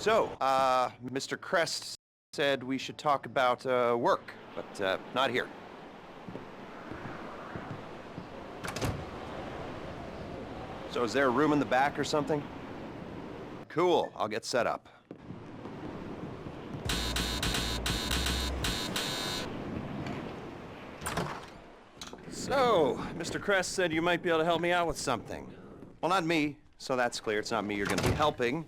So, Mr. Crest said we should talk about work, but not here. So is there a room in the back or something? Cool, I'll get set up. So, Mr. Crest said you might be able to help me out with something. Well, not me, so that's clear. It's not me you're gonna be helping.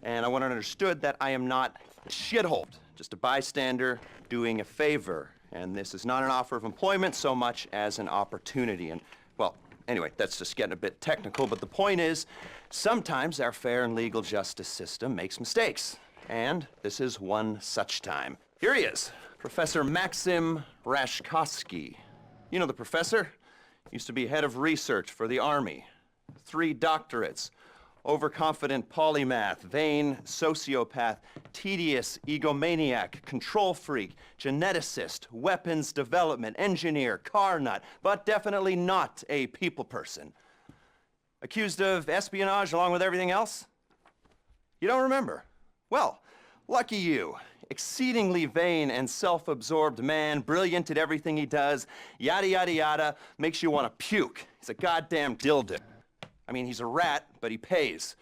And I want it understood that I am not a shithole, just a bystander doing a favor. And this is not an offer of employment so much as an opportunity. And, well, anyway, that's just getting a bit technical, but the point is, sometimes our fair and legal justice system makes mistakes. And this is one such time. Here he is, Professor Maxim Rashkovsky. You know the professor? Used to be head of research for the Army. 3 doctorates. Overconfident polymath, vain sociopath, tedious egomaniac, control freak, geneticist, weapons development, engineer, car nut, but definitely not a people person. Accused of espionage along with everything else? You don't remember? Well, lucky you. Exceedingly vain and self-absorbed man, brilliant at everything he does, yada yada yada, makes you want to puke. He's a goddamn dildo. I mean, he's a rat, but he pays.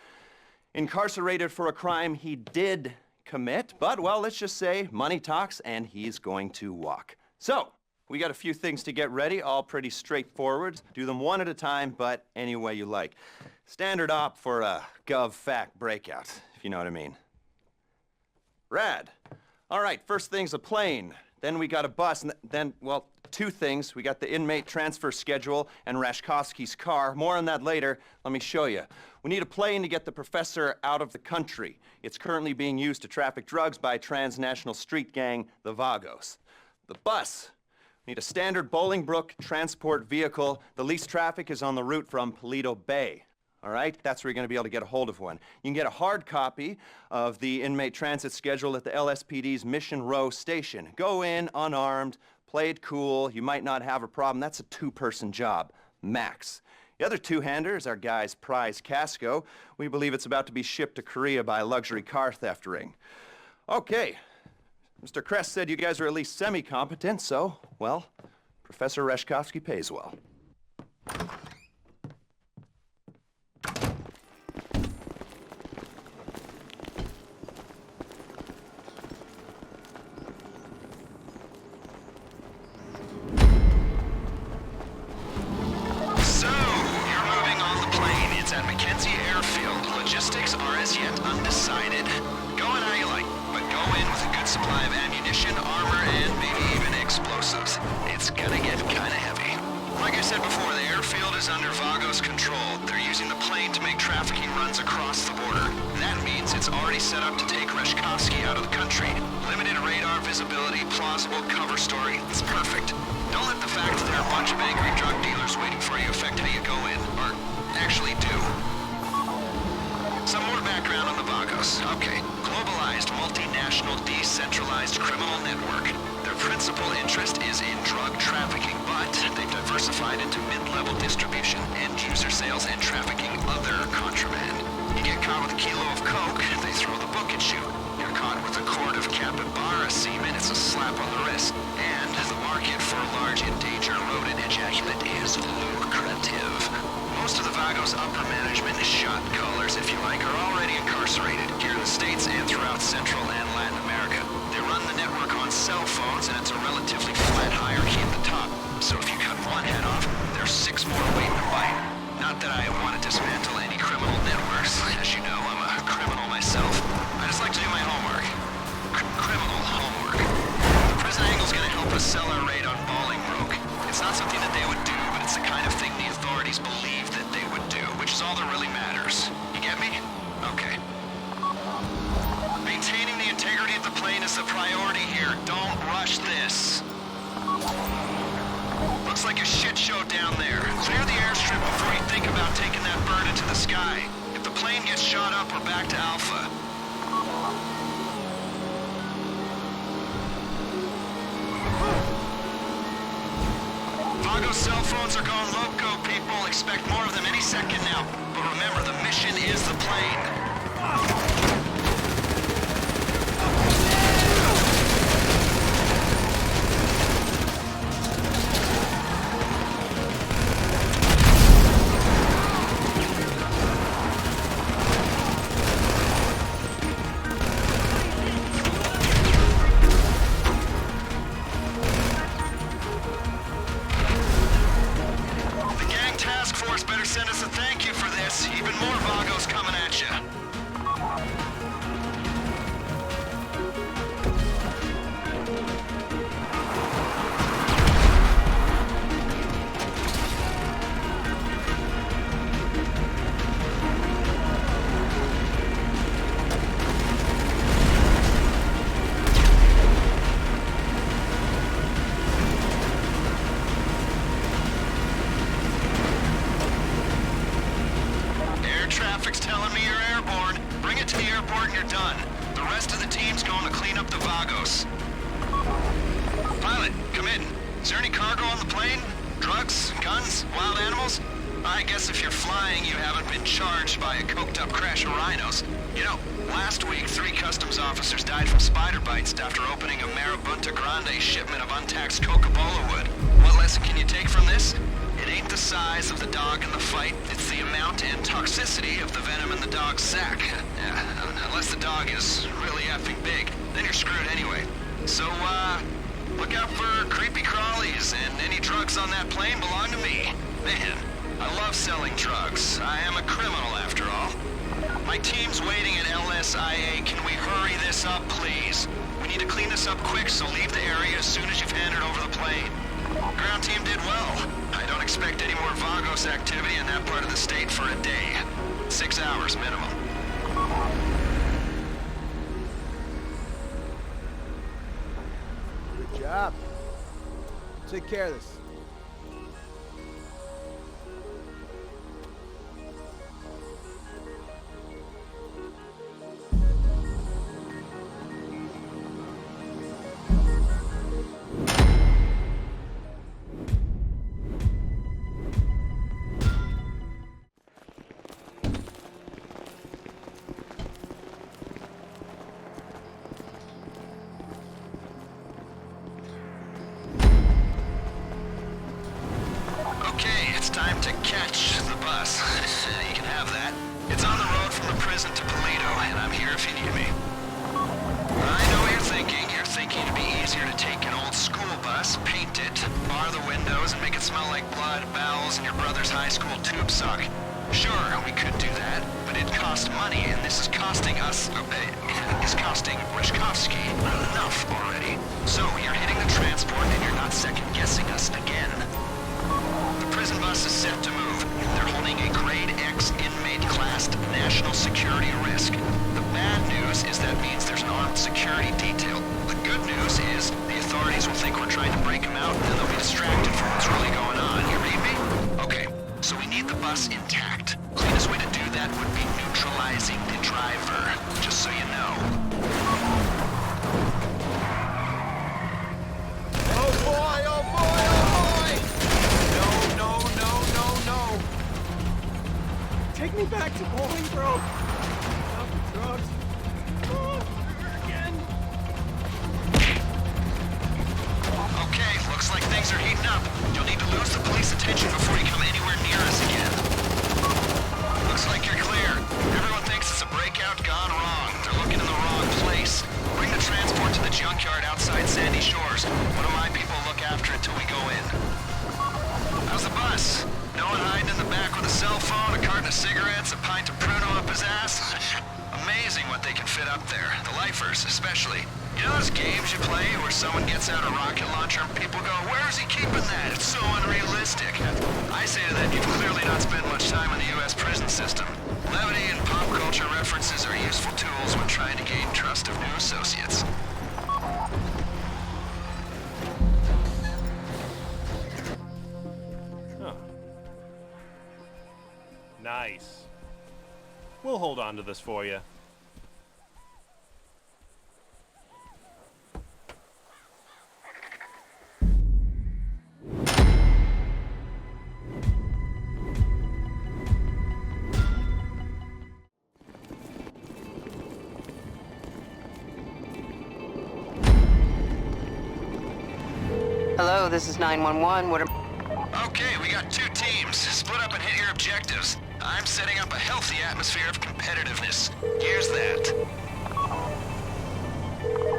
Incarcerated for a crime he did commit, but, well, let's just say money talks and he's going to walk. So, we got a few things to get ready, all pretty straightforward. Do them one at a time, but any way you like. Standard op for a gov-fac breakout, if you know what I mean. Rad. All right, first thing's a plane. Then we got a bus, and then, well, 2 things. We got the inmate transfer schedule and Rashkovsky's car. More on that later. Let me show you. We need a plane to get the professor out of the country. It's currently being used to traffic drugs by a transnational street gang, the Vagos. The bus. We need a standard Bolingbrook transport vehicle. The least traffic is on the route from Paleto Bay. All right, that's where you're going to be able to get a hold of one. You can get a hard copy of the inmate transit schedule at the LSPD's Mission Row station. Go in unarmed, play it cool, you might not have a problem. That's a 2-person job, max. The other 2-hander is our guy's prize Casco. We believe it's about to be shipped to Korea by a luxury car theft ring. Okay, Mr. Crest said you guys are at least semi-competent, so, well, Professor Rashkovsky pays well. Under Vagos control. They're using the plane to make trafficking runs across the border. That means it's already set up to take Rashkovsky out of the country. Limited radar visibility, plausible cover story. It's perfect. Don't let the fact that there are a bunch of angry drug dealers waiting for you affect how you go in, or actually do. Some more background on the Vagos. Okay. Globalized, multinational, decentralized criminal network. Their principal interest is in drug trafficking, but they've diversified into mid-level distribution, end-user sales, and trafficking other contraband. You get caught with a kilo of coke, they throw the book at you. You're caught with a quart of capybara semen, it's a slap on the wrist. And the market for large endangered rodent ejaculate is lucrative. Most of the Vagos upper management, shot callers if you like, are already incarcerated here in the States and throughout Central and Latin America. They run the network on cell phones, and it's a relatively flat hierarchy at the top. So if you cut one head off, there's 6 more waiting to bite. Not that I want to dismantle any criminal networks. As you know, I'm a criminal myself. I just like to do my homework. Criminal homework. The prison angle's gonna help us sell our raid on Bolingbrook. It's not something that they would do, but it's the kind of thing the authorities believe that they would do, which is all that really matters. You get me? Okay. Maintaining the integrity of the plane is the priority here. Don't rush this. Looks like a shit show down there. Clear the airstrip before you think about taking that bird into the sky. If the plane gets shot up, we're back to Alpha. Vagos cell phones are going loco, people. Expect more of them any second now. But remember, the mission is the plane. more Vagos coming at you. Traffic's telling me you're airborne. Bring it to the airport and you're done. The rest of the team's going to clean up the Vagos. Pilot, come in. Is there any cargo on the plane? Drugs? Guns? Wild animals? I guess if you're flying, you haven't been charged by a coked-up crash of rhinos. You know, last week, 3 customs officers died from spider bites after opening a Marabunta Grande shipment of untaxed Coca-Cola wood. What lesson can you take from this? It ain't the size of the dog in the fight, it's the amount and toxicity of the venom in the dog's sack. Unless the dog is really effing big, then you're screwed anyway. So, look out for creepy crawlies, and any drugs on that plane belong to me. Man, I love selling drugs. I am a criminal after all. My team's waiting at LSIA. Can we hurry this up, please? We need to clean this up quick, so leave the area as soon as you've handed over the plane. Ground team did well. I don't expect any more Vagos activity in that part of the state for a day. 6 hours minimum. Good job. Take care of this. Time to catch the bus. You can have that. It's on the road from the prison to Toledo, and I'm here if you need me. I know what you're thinking. You're thinking it'd be easier to take an old school bus, paint it, bar the windows, and make it smell like blood, bowels, and your brother's high school tube sock. Sure, we could do that, but it costs money, and this is costing us, is costing Rishkovsky enough already. So you're hitting the transport, and you're not second-guessing us again. The prison bus is set to move. They're holding a Grade X inmate-classed national security risk. The bad news is that means there's an armed security detail. The good news is the authorities will think we're trying to break them out, and they'll be distracted from what's really going on. You read me? Okay, so we need the bus intact. Cleanest way to do that would be neutralizing the driver, just so you know. Oh boy, oh boy, oh boy! No. Take me back to Bolingbroke. Not the drugs. Oh, again. Okay, looks like things are heating up. You'll need to lose the police attention before you come anywhere near us again. Looks like you're clear. Everyone thinks it's a breakout gone wrong. They're looking in the wrong place. Bring the transport to the junkyard outside Sandy Shores. One of my people will look after it till we go in. How's the bus? No one hiding in the back with a cell phone, a carton of cigarettes, a pint of Pruno up his ass? Amazing what they can fit up there. The lifers, especially. You know those games you play where someone gets out a rocket launcher and people go, "Where is he keeping that? It's so unrealistic." I say to them, you've clearly not spent much time in the U.S. prison system. Levity and pop culture references are useful tools when trying to gain trust of new associates. Nice. We'll hold on to this for you. Hello, this is 911. What am... Okay, we got 2 teams. Split up and hit your objectives. I'm setting up a healthy atmosphere of competitiveness. Here's that.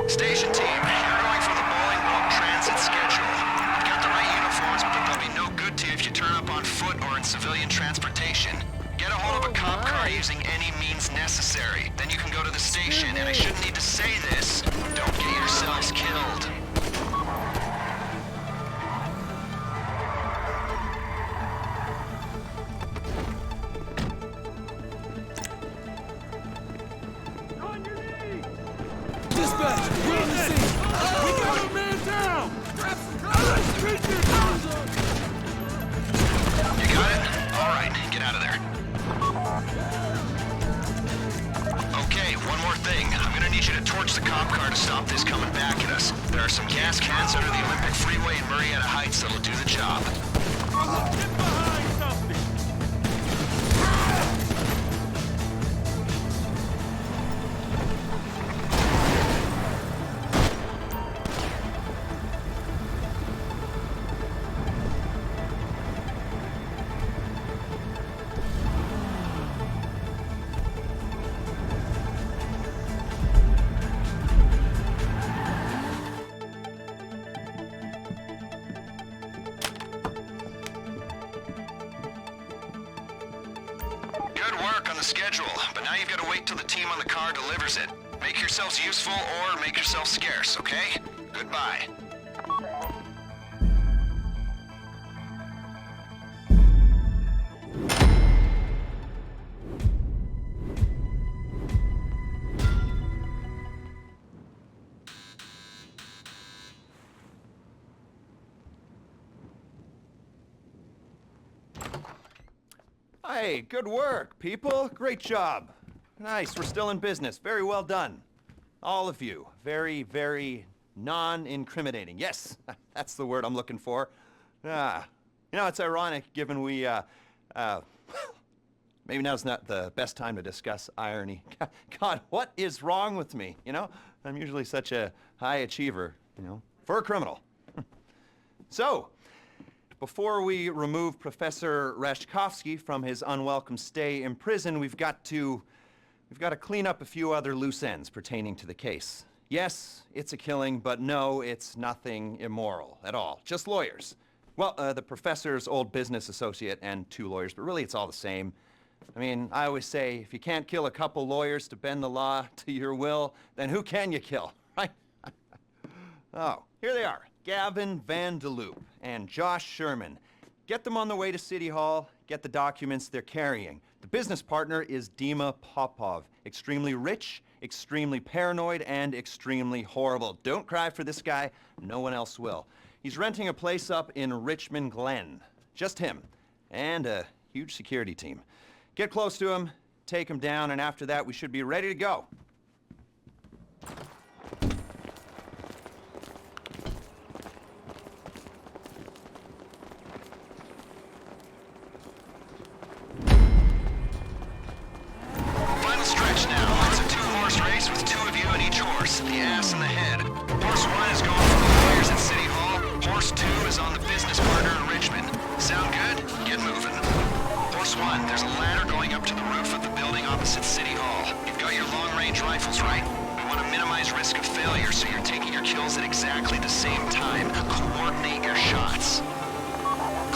Station team, you're going for the Bolingbroke transit schedule. You've got the right uniforms, but they'll be no good to you if you turn up on foot or in civilian transportation. Get a hold of a cop car using any means necessary. Then you can go to the station, and I shouldn't need to say this. Don't get yourselves killed. Dispatch, we're on the scene. We got a man down. You got it? All right, get out of there. Okay, one more thing. I'm gonna need you to torch the cop car to stop this coming back at us. There are some gas cans under the Olympic Freeway in Marietta Heights that'll do the job. Get behind something! Good work on the schedule, but now you've got to wait till the team on the car delivers it. Make yourselves useful or make yourselves scarce, okay? Goodbye. Hey, good work, people. Great job. Nice, we're still in business. Very well done. All of you. Very, very non-incriminating. Yes, that's the word I'm looking for. You know, it's ironic given we, maybe now's not the best time to discuss irony. God, what is wrong with me, you know? I'm usually such a high achiever, you know, for a criminal. So, before we remove Professor Rashkovsky from his unwelcome stay in prison, we've got to clean up a few other loose ends pertaining to the case. Yes, it's a killing, but no, it's nothing immoral at all. Just lawyers. Well, the professor's old business associate and 2 lawyers, but really it's all the same. I mean, I always say, if you can't kill a couple lawyers to bend the law to your will, then who can you kill, right? Oh, here they are. Gavin Van de Loop and Josh Sherman. Get them on the way to City Hall, get the documents they're carrying. The business partner is Dima Popov. Extremely rich, extremely paranoid, and extremely horrible. Don't cry for this guy, no one else will. He's renting a place up in Richmond Glen. Just him, and a huge security team. Get close to him, take him down, and after that we should be ready to go. Final stretch now. It's a 2-horse race with 2 of you in each horse, the ass and the head. Horse 1 is going for the lawyers at City Hall. Horse 2 is on the business partner in Richmond. Sound good? Get moving. Horse 1, there's a ladder going up to the roof of the building opposite City Hall. You've got your long-range rifles, right? We want to minimize risk of failure, so you're taking your kills at exactly the same time. Coordinate your shots.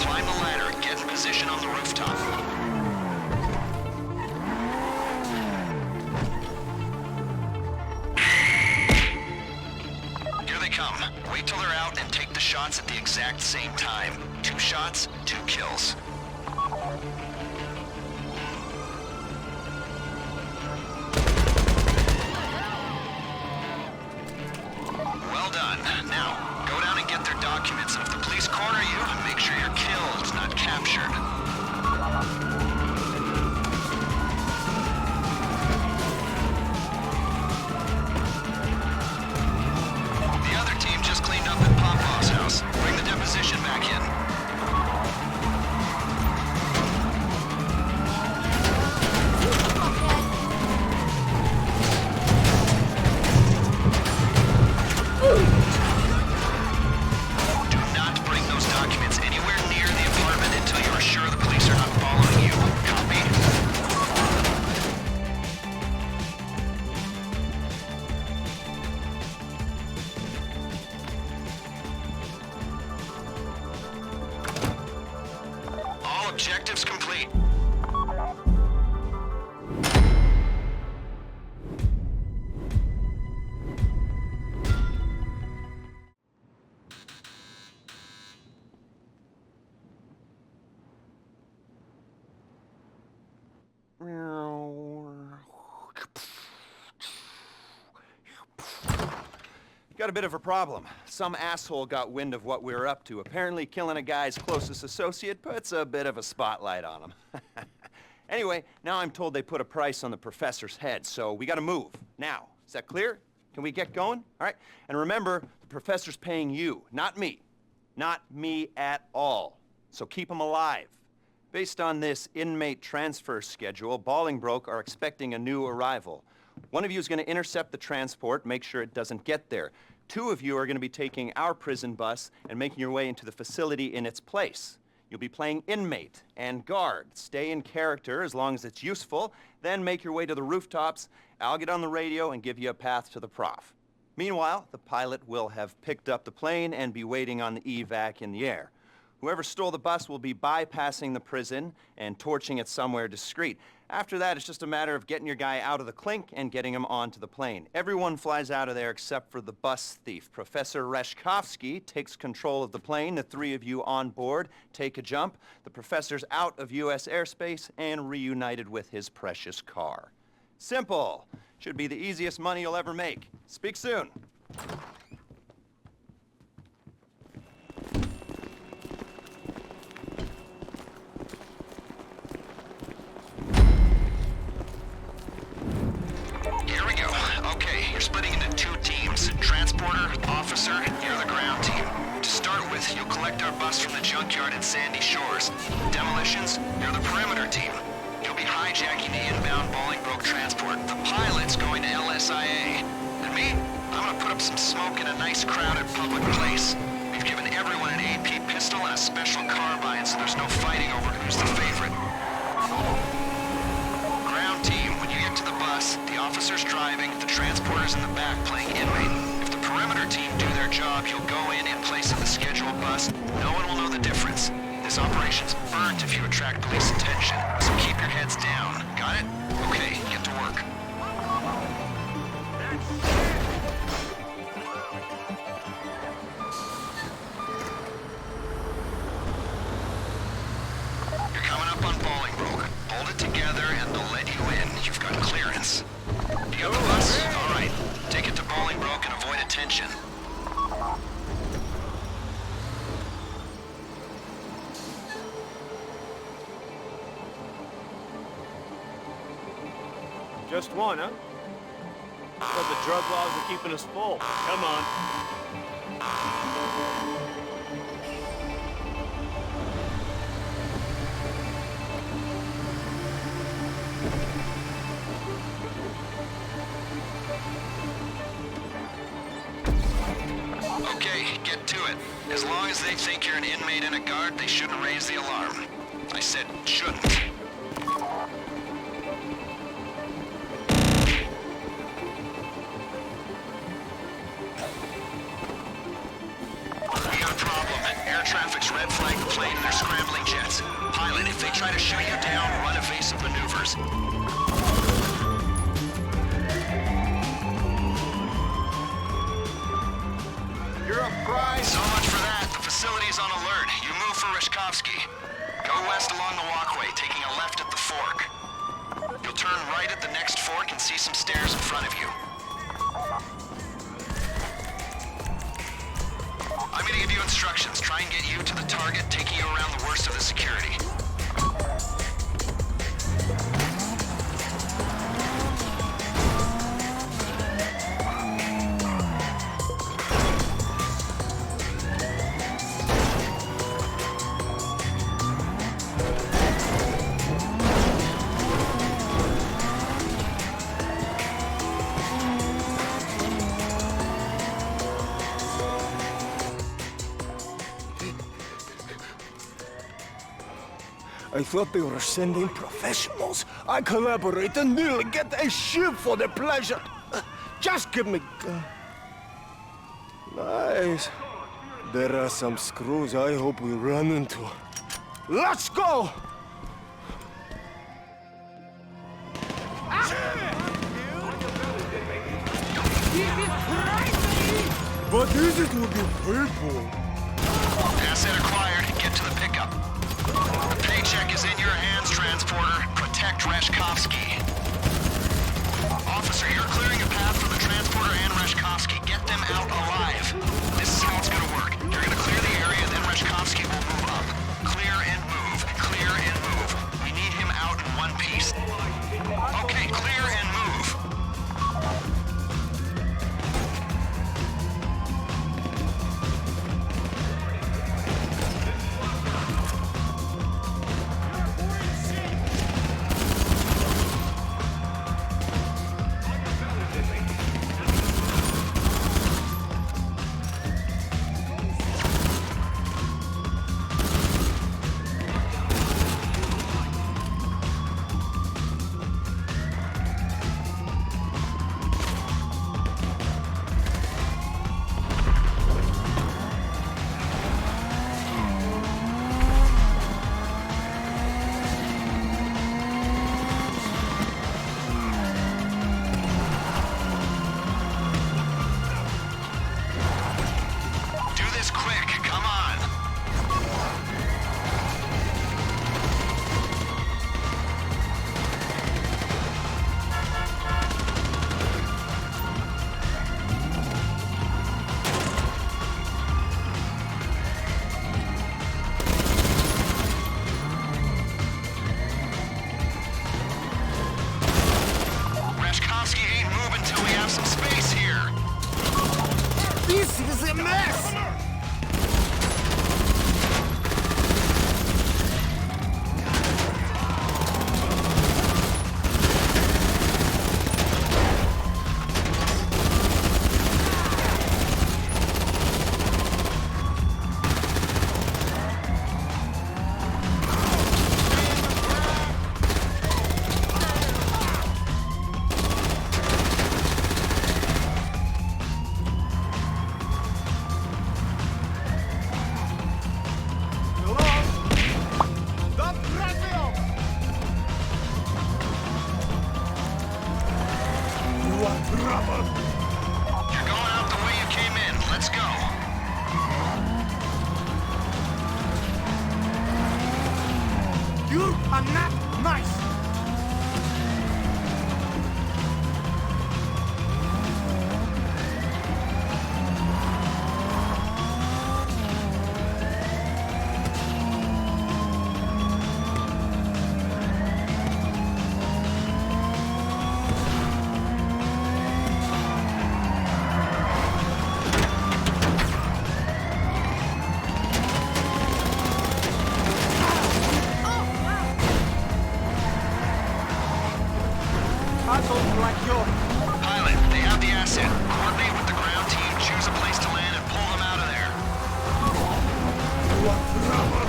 Climb the ladder and get in position on the rooftop. Here they come. Wait till they're out and take the shots at the exact same time. 2 shots, 2 kills. Well done. Now, go down and get their documents, and if the police corner you, make sure you're killed, not captured. The other team just cleaned up at Popov's house. Bring the deposition back in. Do not bring those documents anywhere near the apartment until you are sure the police are not following you. Copy? All objectives complete. Got a bit of a problem. Some asshole got wind of what we were up to. Apparently killing a guy's closest associate puts a bit of a spotlight on him. Anyway, now I'm told they put a price on the professor's head, so we gotta move. Now, is that clear? Can we get going? All right? And remember, the professor's paying you, not me. Not me at all. So keep him alive. Based on this inmate transfer schedule, Bolingbroke are expecting a new arrival. One of you is going to intercept the transport, make sure it doesn't get there. 2 of you are going to be taking our prison bus and making your way into the facility in its place. You'll be playing inmate and guard. Stay in character as long as it's useful, then make your way to the rooftops. I'll get on the radio and give you a path to the prof. Meanwhile, the pilot will have picked up the plane and be waiting on the evac in the air. Whoever stole the bus will be bypassing the prison and torching it somewhere discreet. After that, it's just a matter of getting your guy out of the clink and getting him onto the plane. Everyone flies out of there except for the bus thief. Professor Reshkovsky takes control of the plane. The 3 of you on board take a jump. The professor's out of U.S. airspace and reunited with his precious car. Simple. Should be the easiest money you'll ever make. Speak soon. Here we go. Okay, you're splitting into 2 teams. Transporter, officer, you're the ground team. To start with, you'll collect our bus from the junkyard in Sandy Shores. Demolitions, you're the perimeter team. You'll be hijacking the inbound Bolingbroke transport. The pilot's going to LSIA. And me, I'm gonna put up some smoke in a nice crowded public place. We've given everyone an AP pistol and a special carbine, so there's no fighting over who's the favorite. Ground team, when you get to the bus, the officer's driving, the transporter's in the back playing inmate. If the perimeter team do their job, you'll go in place of the scheduled bus. No one will know the difference. This operation's burnt if you attract police attention, so keep your heads down. Got it? Okay, get to work. You're coming up on Bolingbroke. Hold it together and they'll let you in. You've got clearance. You have the bus? All right. Take it to Bolingbroke and avoid attention. Just one, huh? But the drug laws are keeping us full. Come on. Okay, get to it. As long as they think you're an inmate and a guard, they shouldn't raise the alarm. I said shouldn't. We got a problem. Air traffic's red flagged the plane and they're scrambling jets. Pilot, if they try to shoot you down, run evasive maneuvers. You're up, Prize. So much for that. The facility's on alert. You move for Reshkovsky. Go west along the walkway, taking a left at the fork. You'll turn right at the next fork and see some stairs in front of you. I'm gonna give you instructions. Try and get you to the target, taking you around the worst of the security. I thought they were sending professionals. I collaborate and nearly get a ship for the pleasure. Just give me... Nice. There are some screws I hope we run into. Let's go! What is it with you people? Asset acquired. Get to the pickup. The paycheck is in your hands, transporter. Protect Reshkovsky. want trouble? You're going out the way you came in. Let's go. You are not nice. Pilot, they have the asset. Coordinate with the ground team, choose a place to land, and pull them out of there. Want trouble?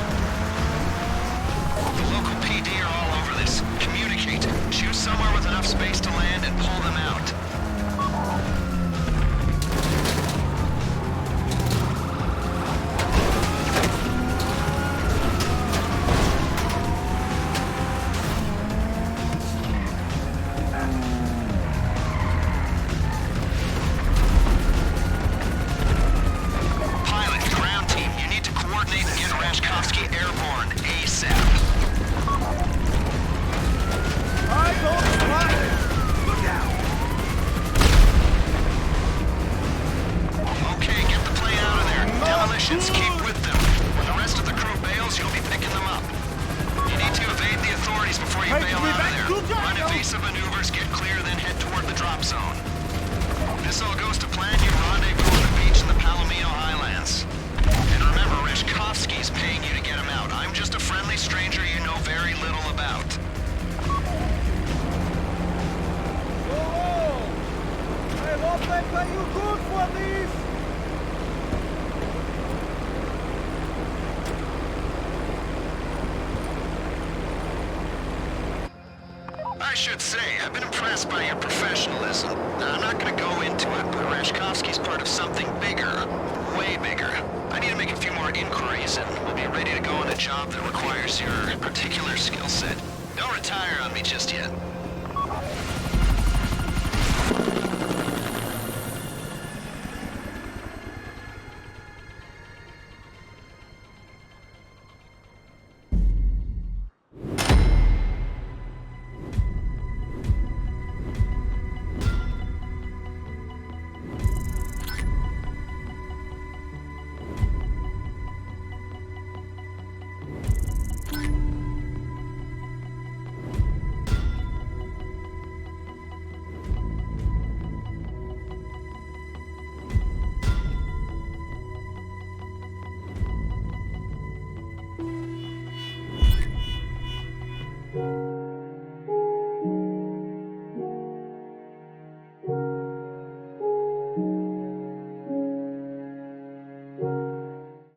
The local PD are all over this. Communicate. Choose somewhere with enough space to land and pull them out. Pilot, ground team, you need to coordinate and get Rashkovsky airborne ASAP. Okay, get the plane out of there. Demolitions, keep with them. When the rest of the crew bails, you'll be picking them up. You need to evade the authorities before you bail out of there. Run evasive maneuvers, get clear, then head toward the drop zone. This all goes to plan, you rendezvous on the beach in the Palomino Highlands. And remember, Rashkovsky's paying you to get him out. I'm just a friendly stranger you know very little about. I hope they pay you good for this. I should say, I've been impressed by your professionalism. Now, I'm not gonna go into it, but Rashkovsky's part of something bigger. Way bigger. I need to make a few more inquiries, and we'll be ready to go on a job that requires your particular skill set. Don't retire on me just yet.